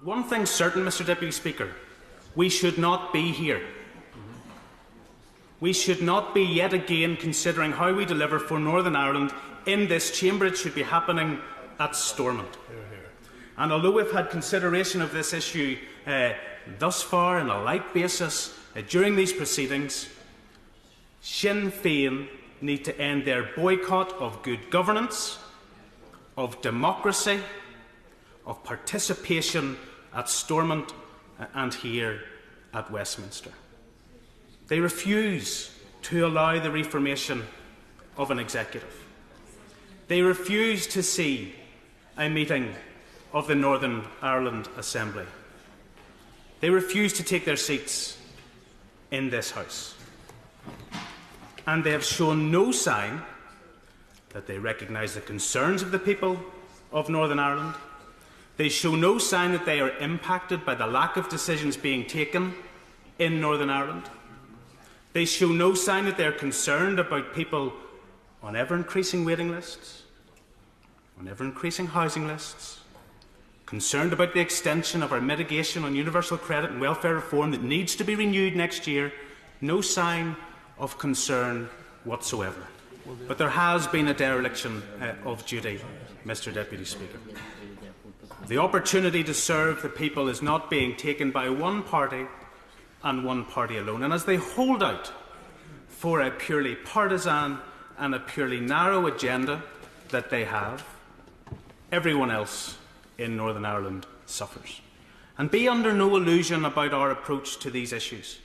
But one thing's certain, Mr Deputy Speaker, we should not be here. We should not be yet again considering how we deliver for Northern Ireland in this chamber. It should be happening at Stormont. And although we've had consideration of this issue thus far on a light basis during these proceedings, Sinn Féin need to end their boycott of good governance, of democracy, of participation at Stormont and here at Westminster. They refuse to allow the reformation of an executive. They refuse to see a meeting of the Northern Ireland Assembly. They refuse to take their seats in this House. And they have shown no sign that they recognise the concerns of the people of Northern Ireland. They show no sign that they are impacted by the lack of decisions being taken in Northern Ireland. They show no sign that they are concerned about people on ever-increasing waiting lists, on ever-increasing housing lists, concerned about the extension of our mitigation on universal credit and welfare reform that needs to be renewed next year. No sign of concern whatsoever. But there has been a dereliction of duty, Mr Deputy Speaker. The opportunity to serve the people is not being taken by one party and one party alone. And as they hold out for a purely partisan and a purely narrow agenda that they have, everyone else in Northern Ireland suffers. And be under no illusion about our approach to these issues.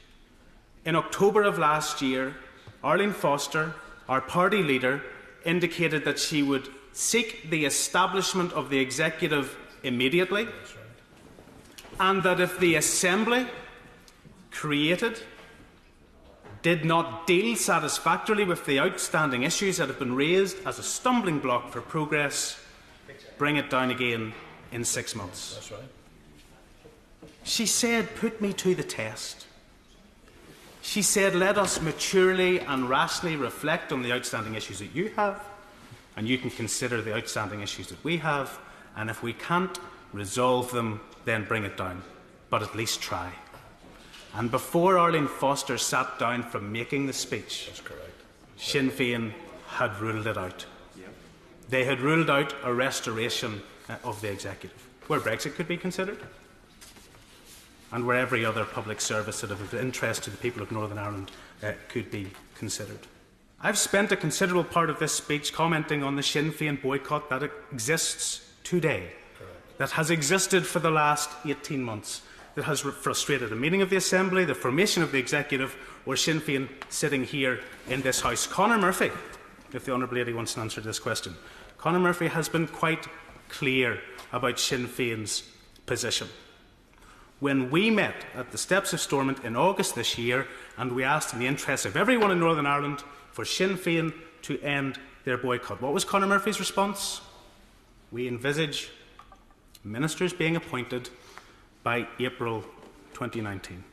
In October of last year, Arlene Foster, our party leader, indicated that she would seek the establishment of the executive immediately, and that if the Assembly created did not deal satisfactorily with the outstanding issues that have been raised as a stumbling block for progress, bring it down again in 6 months. That's right. She said, put me to the test. She said, let us maturely and rationally reflect on the outstanding issues that you have, and you can consider the outstanding issues that we have, and if we can't resolve them, then bring it down. But at least try. And before Arlene Foster sat down from making the speech, that's correct, Sinn Féin had ruled it out. They had ruled out a restoration of the executive, where Brexit could be considered, and where every other public service that of interest to the people of Northern Ireland could be considered. I've spent a considerable part of this speech commenting on the Sinn Féin boycott that exists today, that has existed for the last 18 months, that has frustrated a meeting of the Assembly, the formation of the Executive, or Sinn Féin sitting here in this House. Conor Murphy, if the Honourable Lady wants to answer this question, Conor Murphy has been quite clear about Sinn Féin's position. When we met at the steps of Stormont in August this year, and we asked in the interests of everyone in Northern Ireland for Sinn Féin to end their boycott, what was Conor Murphy's response? We envisage ministers being appointed by April 2019.